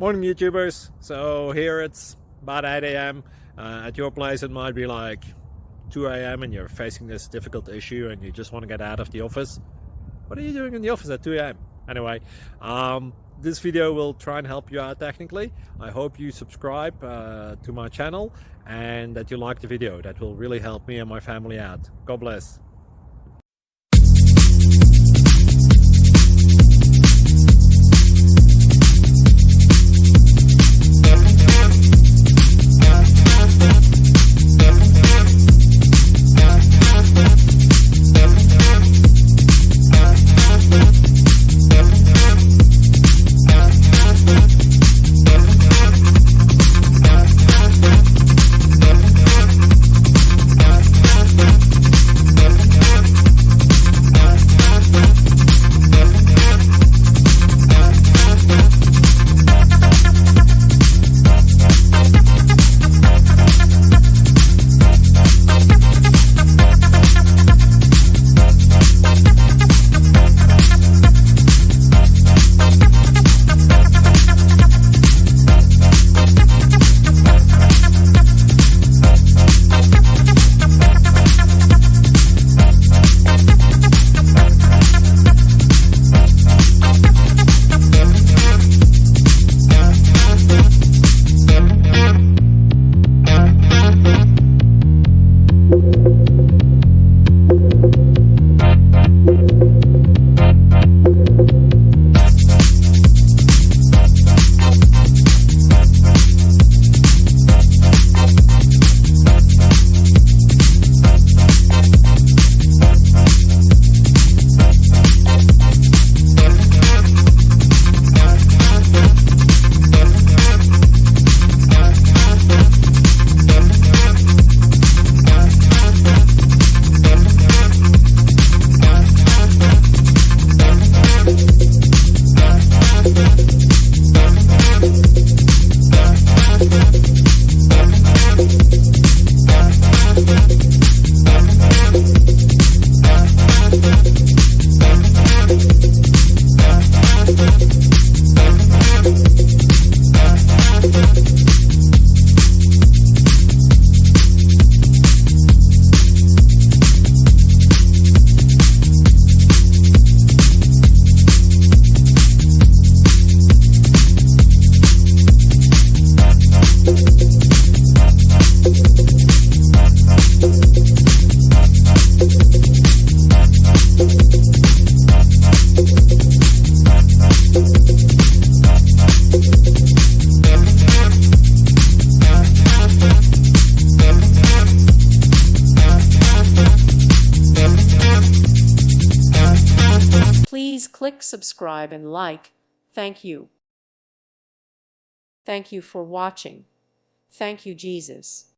Morning YouTubers. So here it's about 8 a.m. At your place it might be like 2 a.m. and you're facing this difficult issue and you just want to get out of the office. What are you doing in the office at 2 a.m.? Anyway, this video will try and help you out technically. I hope you subscribe to my channel and that you like the video. That will really help me and my family out. God bless. Please click subscribe and like. Thank you. Thank you for watching. Thank you, Jesus.